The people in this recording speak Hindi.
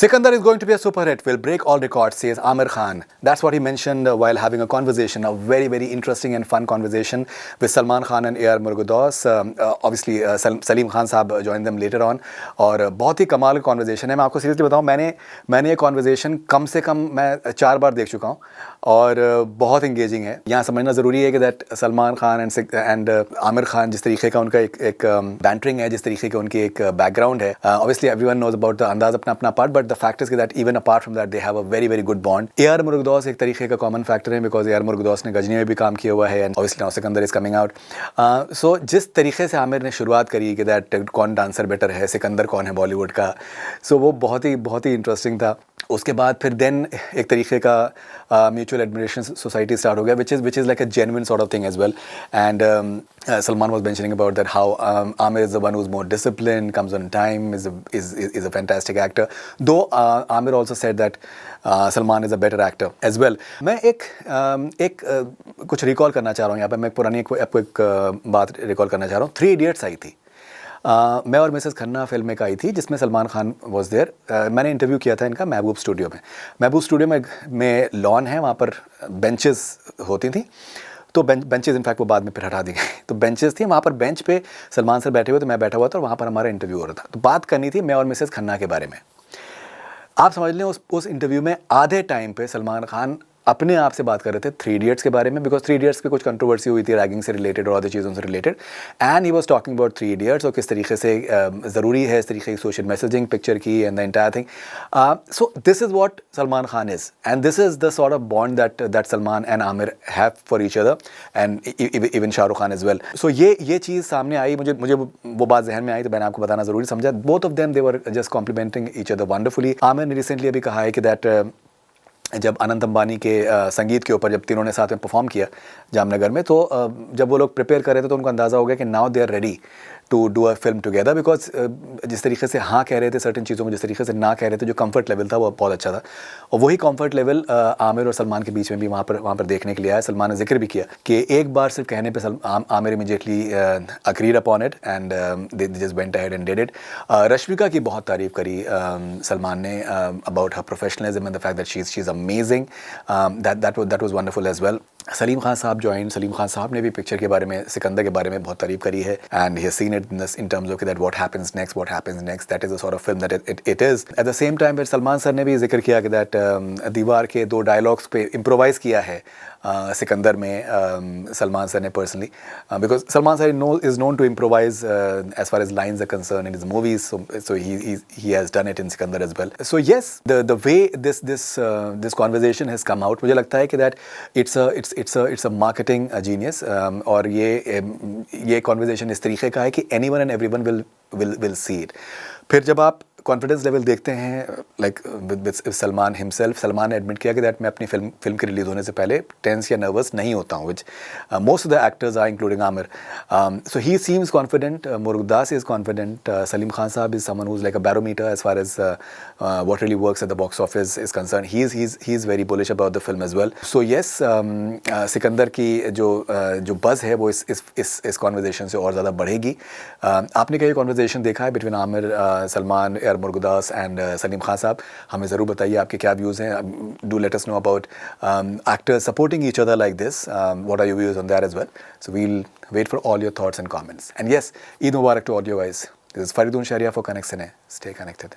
Sikandar is going to be a super hit, will break all records, says Amir Khan. That's what he mentioned while having a conversation, a very, very interesting and fun conversation with Salman Khan and A.R. Murgudos. Obviously, Salim Khan साहब joined them later on. और बहुत ही कमाल का कॉन्वर्जेशन है. मैं आपको सीरियसली बताऊँ, मैंने ये कॉन्वर्जेशन कम से कम मैं 4 बार देख चुका हूँ और बहुत इंगेजिंग है. यहाँ समझना ज़रूरी है कि दैट सलमान खान एंड आमिर खान जिस तरीके का उनका एक बैंटरिंग है, जिस तरीके का उनकी एक बैकग्राउंड है. Obviously everyone knows about the Andaz Apna Apna part, but the fact is that even apart from that they have a very very good bond. A.R. Murugadoss एक तरीके का कॉमन फैक्टर है बिकॉज A.R. मुर्गदौस ने गजनी में भी काम किया हुआ है and obviously now Sikandar is coming out. So जिस तरीके से आमिर ने शुरुआत करी कि दैट कौन डांसर बेटर है, सिकंदर कौन है बॉलीवुड का, सो वो बहुत ही इंटरेस्टिंग था. उसके बाद फिर देन एक तरीके का म्यूचुअल एडमिरेशन सोसाइटी स्टार्ट हो गया which is like a genuine sort of thing as well. And Salman was mentioning about that how Amir is the one who's more disciplined, comes on time, is a fantastic actor. Though Amir also said that Salman is a better actor as well. मैं एक कुछ रिकॉल करना चाह रहा हूँ यहाँ पे. मैं पुरानी आपको एक बात रिकॉल करना चाह रहा हूँ. 3 Idiots आई थी. मैं और मिसेस खन्ना फिल्म एक आई थी जिसमें सलमान खान वॉज देयर. मैंने इंटरव्यू किया था इनका महबूब स्टूडियो में. महबूब स्टूडियो में लॉन है, वहाँ पर बेंचेस होती थी. तो बेंचेस इनफैक्ट वो बाद में फिर हटा दी गई. तो बेंचेस थी, वहाँ पर बेंच पे सलमान सर बैठे हुए, तो मैं बैठा हुआ था और वहाँ पर हमारा इंटरव्यू हो रहा था. तो बात करनी थी मैं और मिसेस खन्ना के बारे में. आप समझ लें उस इंटरव्यू में आधे टाइम पे सलमान खान अपने आप से बात कर रहे थे 3 Idiots के बारे में, बिकॉज 3 Idiots पे कुछ कंट्रोवर्सी हुई थी रैगिंग से रिलेटेड और अदर चीज़ों से related. And he was talking about 3 Idiots और किस तरीके से ज़रूरी है इस तरीके की सोशल मैसेजिंग पिक्चर की and the entire thing. So this is what Salman Khan is and this is the sort of bond that Salman and Aamir have for each other and even Shahrukh Khan as well. So ये चीज़ सामने आई, मुझे वो बात जहन में आई तो मैंने आपको बताना ज़रूरी समझा. Both of them they were just complimenting each other wonderfully. Aamir ने रिसेंटली अभी कहा है कि दैट जब अनंत अंबानी के संगीत के ऊपर जब तीनों ने साथ में परफॉर्म किया जामनगर में, तो जब वो लोग प्रिपेयर कर रहे थे तो उनको अंदाज़ा हो गया कि now they are ready to do a film together. Because जिस तरीके से हाँ कह रहे थे सर्टेन चीज़ों में, जिस तरीके से ना कह रहे थे, जो कंफर्ट लेवल था वो बहुत अच्छा था. और वही कंफर्ट लेवल आमिर और सलमान के बीच में भी वहाँ पर देखने के लिए आया. सलमान ने जिक्र भी किया कि एक बार सिर्फ कहने पे Aamir immediately agreed upon it and they just went ahead and did it. Rashmika की बहुत तारीफ़ करी सलमान ने about her professionalism and the fact that she is amazing. That was wonderful as well. Salim Khan sahab join. Salim Khan साहब ने भी पिक्चर के बारे में, सिकंदर के बारे में बहुत तारीफ़ करी है and he has seen it in terms of that what happens next, that is the sort of film that it is. At the same time Salman sir ने भी जिक्र किया कि that दीवार के 2 डायलॉग्स पे इम्प्रोवाइज़ किया है सिकंदर में सलमान सर ने personally, because Salman sir is known to improvise as far as lines are concerned in his movies, so he has done it in Sikandar as well. So yes, the way this conversation has come out, मुझे लगता है कि that it's a marketing genius. और ये conversation इस तरीके का है कि anyone and everyone will see it. फिर जब आप कॉन्फिडेंस लेवल देखते हैं like with Salman himself, Salman ने एडमिट किया कि दैट मैं अपनी फिल्म के रिलीज़ होने से पहले टेंस या नर्वस नहीं होता हूँ, which most of the actors are including Aamir. So he seems confident. Murugadoss is confident. Salim Khan Sahab is someone who is like a barometer as far as what really works at the box office is concern. He is very bullish about the film as well. So yes, Sikandar की जो बज़ है वो इस कॉन्वर्जेशन से और ज़्यादा बढ़ेगी. आपने कहीं कॉन्वर्जेशन देखा है between Aamir, Salman, A.R. Murugadoss and Salim Khan साहब? हमें ज़रूर बताइए आपके क्या व्यूज़ हैं. Do let us know about actors supporting each other like this. What are your views on that as well? So we'll wait for all your thoughts and comments. And yes, Eid Mubarak to all you guys. This is Faridun Sharia for Connect Cine. Stay connected.